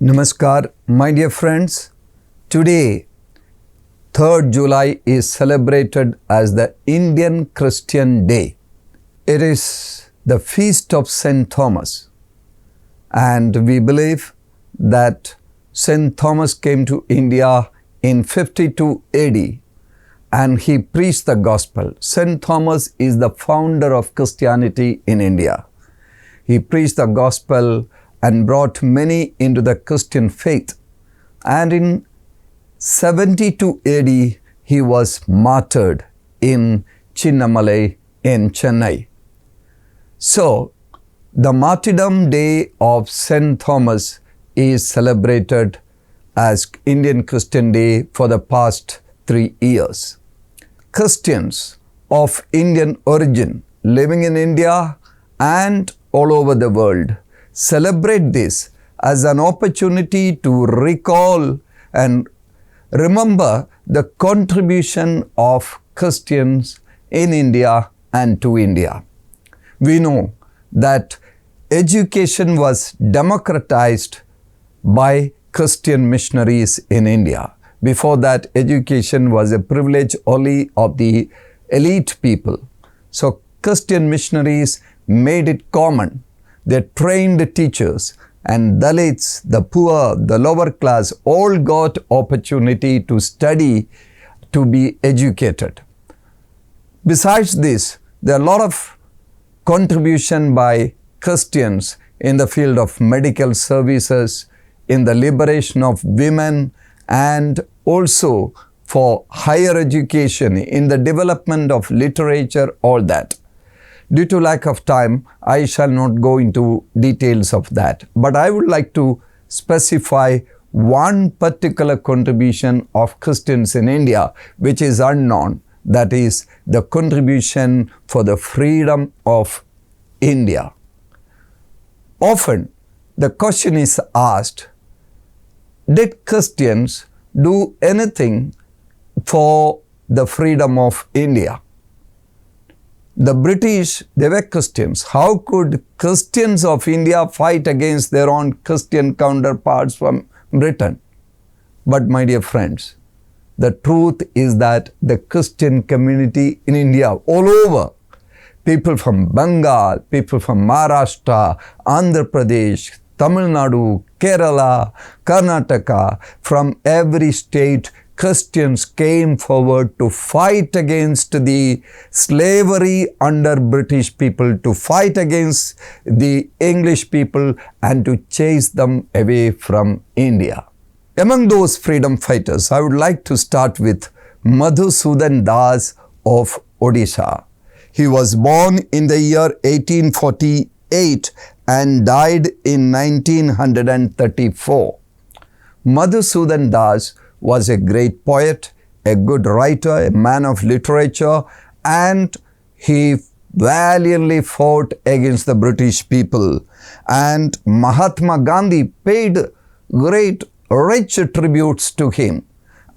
Namaskar, my dear friends. Today, 3rd July is celebrated as the Indian Christian Day. It is the feast of St. Thomas, and we believe that St. Thomas came to India in 52 AD and he preached the gospel. St. Thomas is the founder of Christianity in India. He preached the gospel and brought many into the Christian faith. And in 72 AD, he was martyred in Chinnamalai in Chennai. So, the martyrdom day of St. Thomas is celebrated as Indian Christian Day for the past 3 years. Christians of Indian origin living in India and all over the world celebrate this as an opportunity to recall and remember the contribution of Christians in India and to India. We know that education was democratized by Christian missionaries in India. Before that, education was a privilege only of the elite people. So Christian missionaries made it common. They trained teachers, and Dalits, the poor, the lower class, all got opportunity to study, to be educated. Besides this, there are a lot of contribution by Christians in the field of medical services, in the liberation of women, and also for higher education, in the development of literature, all that. Due to lack of time, I shall not go into details of that. But I would like to specify one particular contribution of Christians in India, which is unknown. That is the contribution for the freedom of India. Often, the question is asked, did Christians do anything for the freedom of India? The British, they were Christians. How could Christians of India fight against their own Christian counterparts from Britain? But my dear friends, the truth is that the Christian community in India, all over, people from Bengal, people from Maharashtra, Andhra Pradesh, Tamil Nadu, Kerala, Karnataka, from every state, Christians came forward to fight against the slavery under British people, to fight against the English people, and to chase them away from India. Among those freedom fighters, I would like to start with Madhusudan Das of Odisha. He was born in the year 1848 and died in 1934. Madhusudan Das was a great poet, a good writer, a man of literature, and he valiantly fought against the British people. And Mahatma Gandhi paid great rich tributes to him.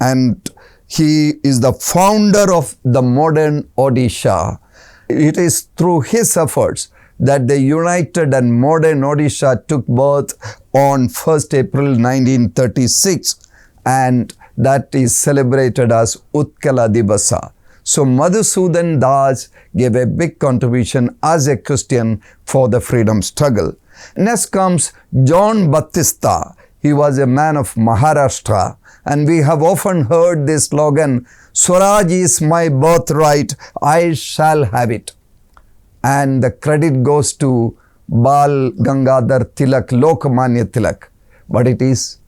And he is the founder of the modern Odisha. It is through his efforts that the united and modern Odisha took birth on 1st April 1936. And that is celebrated as Utkala Divasa. So Madhusudan Das gave a big contribution as a Christian for the freedom struggle. Next comes John Battista. He was a man of Maharashtra, and we have often heard this slogan, Swaraj is my birthright, I shall have it. And the credit goes to Bal Gangadhar Tilak, Lokmanya Tilak. But it is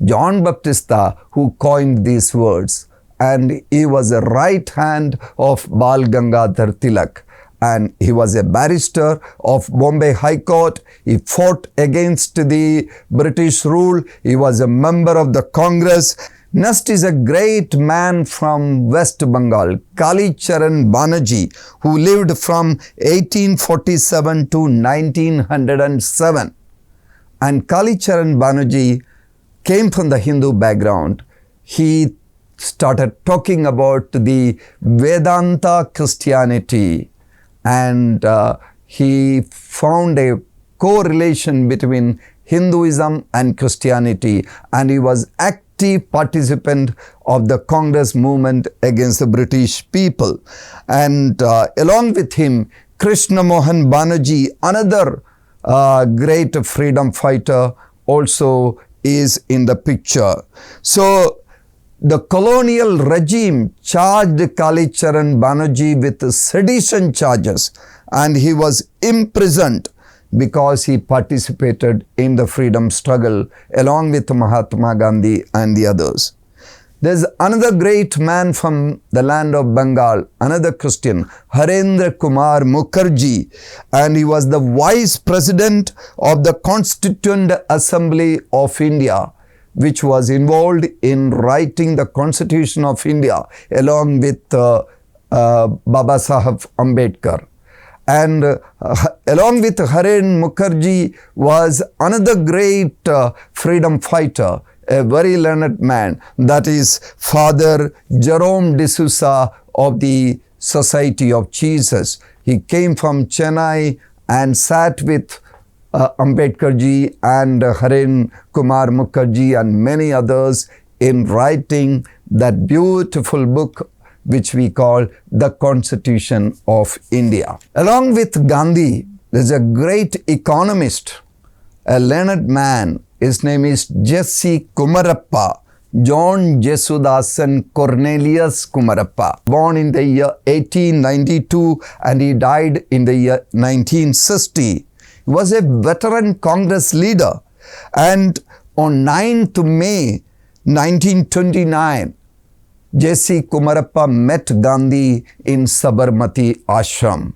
John Baptista who coined these words, and he was a right hand of Bal Gangadhar Tilak, and he was a barrister of Bombay High Court. He fought against the British rule. He was a member of the Congress. Next is a great man from West Bengal, Kali Charan Banerjee, who lived from 1847 to 1907. And Kali Charan Banerjee came from the Hindu background. He started talking about the Vedanta Christianity, and he found a correlation between Hinduism and Christianity, and he was active participant of the Congress movement against the British people. And along with him, Krishna Mohan Banerjee, another great freedom fighter, also is in the picture. So the colonial regime charged Kalicharan Banerjee with sedition charges, and he was imprisoned because he participated in the freedom struggle along with Mahatma Gandhi and the others. There's another great man from the land of Bengal, another Christian, Harendra Kumar Mukherjee, and he was the vice president of the Constituent Assembly of India, which was involved in writing the Constitution of India along with Baba Saheb Ambedkar. And along with Harendra Mukherjee was another great freedom fighter, a very learned man, that is Father Jerome D'Souza of the Society of Jesus. He came from Chennai and sat with Ambedkarji and Harendra Kumar Mukherjee and many others in writing that beautiful book which we call the Constitution of India. Along with Gandhi, there is a great economist, a learned man. His name is Jesse Kumarappa, John Jesudasan Cornelius Kumarappa, born in the year 1892 and he died in the year 1960. He was a veteran Congress leader, and on 9th May 1929, Jesse Kumarappa met Gandhi in Sabarmati Ashram,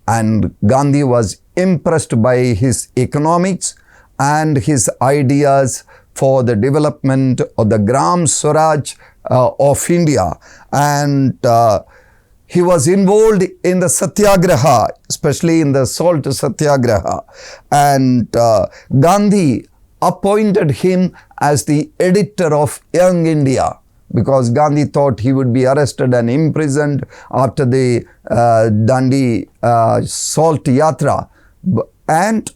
and Gandhi was impressed by his economics and his ideas for the development of the Gram Swaraj of India, and he was involved in the Satyagraha, especially in the salt Satyagraha, and Gandhi appointed him as the editor of Young India, because Gandhi thought he would be arrested and imprisoned after the Dandi salt yatra, and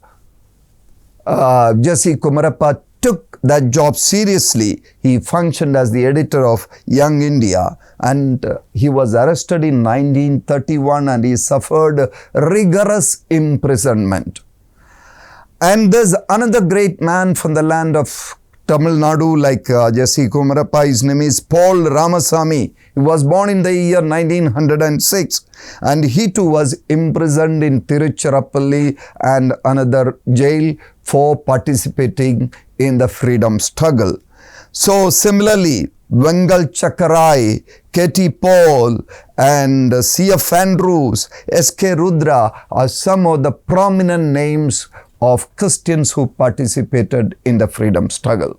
Jesse Kumarappa took that job seriously. He functioned as the editor of Young India, and he was arrested in 1931 and he suffered rigorous imprisonment. And there's another great man from the land of Tamil Nadu like Jesse Kumarappa. His name is Paul Ramasamy. He was born in the year 1906 and he too was imprisoned in Tiruchirappalli and another jail for participating in the freedom struggle. So similarly, Vengal Chakarai, K.T. Paul and C.F. Andrews, S.K. Rudra are some of the prominent names of Christians who participated in the freedom struggle.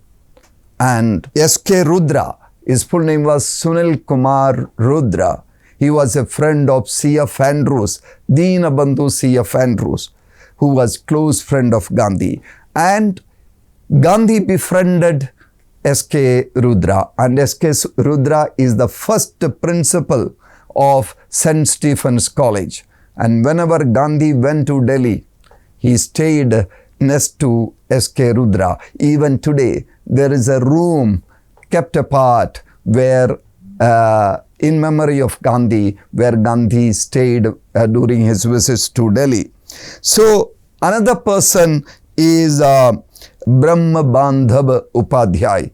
And S.K. Rudra, his full name was Sunil Kumar Rudra. He was a friend of C.F. Andrews, Deenabandhu C.F. Andrews, who was close friend of Gandhi. And Gandhi befriended S.K. Rudra, and S.K. Rudra is the first principal of St. Stephen's College. And whenever Gandhi went to Delhi, he stayed next to S.K. Rudra. Even today, there is a room kept apart where, in memory of Gandhi, where Gandhi stayed during his visits to Delhi. So, another person is Brahma Bandhab Upadhyay,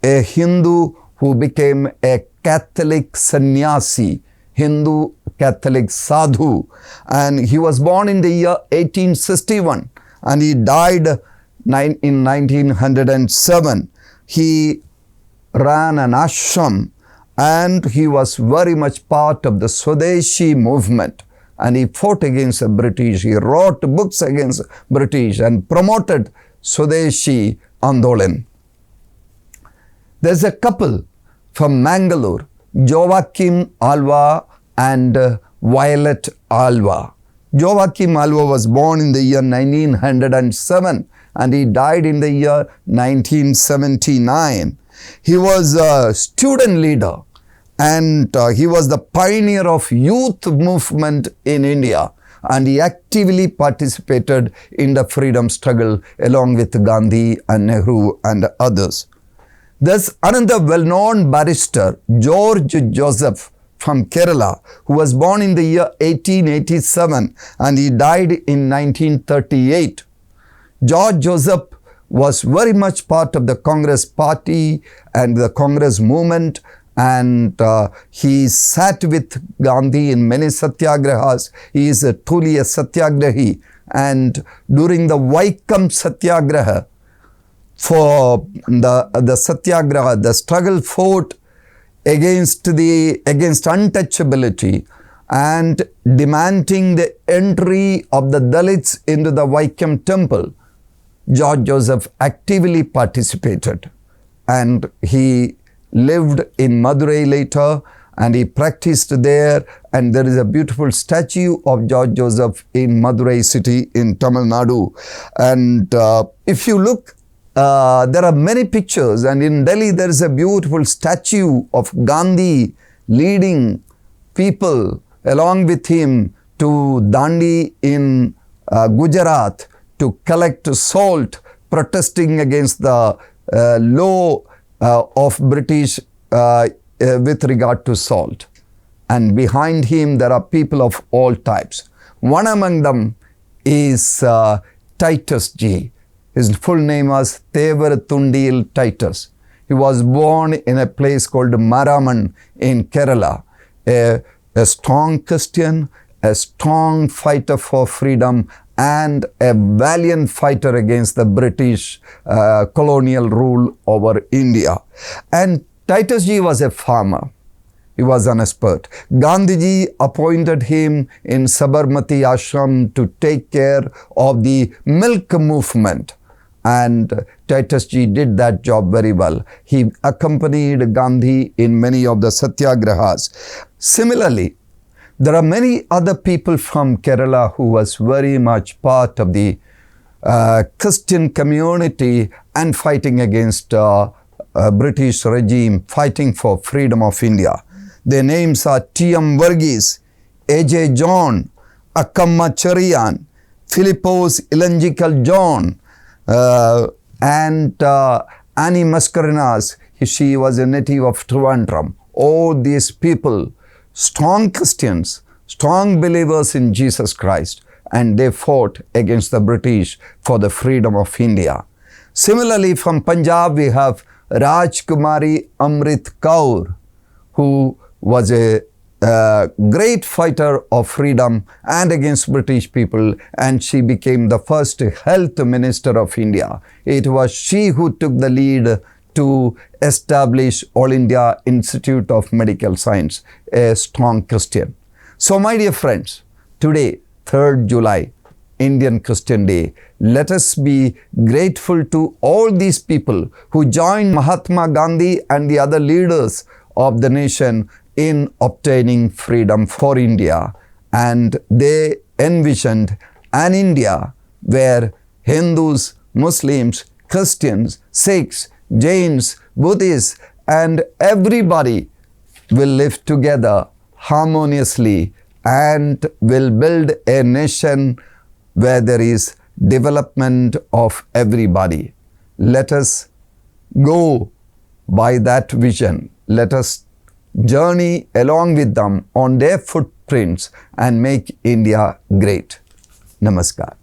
a Hindu who became a Catholic sannyasi, Hindu Catholic sadhu, and he was born in the year 1861 and he died in 1907. He ran an ashram and he was very much part of the Swadeshi movement, and he fought against the British. He wrote books against British and promoted Swadeshi Andolan. There's a couple from Mangalore, Joachim Alva and Violet Alva. Joachim Alva was born in the year 1907 and he died in the year 1979. He was a student leader and he was the pioneer of youth movement in India and he actively participated in the freedom struggle along with Gandhi and Nehru and others. Thus, another well-known barrister, George Joseph from Kerala, who was born in the year 1887 and he died in 1938. George Joseph was very much part of the Congress party and the Congress movement, and he sat with Gandhi in many satyagrahas. He is truly a satyagrahi, and during the Vaikam satyagraha, for the satyagraha, the struggle fought against untouchability and demanding the entry of the Dalits into the Vaikam temple, George Joseph actively participated, and he lived in Madurai later and he practiced there, and there is a beautiful statue of George Joseph in Madurai city in Tamil Nadu. And if you look, there are many pictures, and in Delhi there is a beautiful statue of Gandhi leading people along with him to Dandi in Gujarat to collect salt, protesting against the law of British with regard to salt. And behind him there are people of all types. One among them is Titus G. His full name was Thevar Thundil Titus. He was born in a place called Maraman in Kerala. A strong Christian, a strong fighter for freedom, and a valiant fighter against the British colonial rule over India. And Titus G was a farmer. He was an expert. Gandhiji appointed him in Sabarmati Ashram to take care of the milk movement. And Titus G did that job very well. He accompanied Gandhi in many of the satyagrahas. Similarly, there are many other people from Kerala who was very much part of the Christian community and fighting against British regime, fighting for freedom of India. Their names are T.M. Varghese, A.J. John, Akamma Cheriyan, Philippos Ilanjikal John, and Annie Mascarenas. She was a native of Trivandrum. All these people, strong Christians, strong believers in Jesus Christ, and they fought against the British for the freedom of India. Similarly, from Punjab, we have Rajkumari Amrit Kaur, who was a great fighter of freedom and against British people, and she became the first health minister of India. It was she who took the lead to establish All India Institute of Medical Science, a strong Christian. So my dear friends, today, 3rd July, Indian Christian Day, let us be grateful to all these people who joined Mahatma Gandhi and the other leaders of the nation in obtaining freedom for India. And they envisioned an India where Hindus, Muslims, Christians, Sikhs, Jains, Buddhists, and everybody will live together harmoniously and will build a nation where there is development of everybody. Let us go by that vision. Let us journey along with them on their footprints and make India great. Namaskar.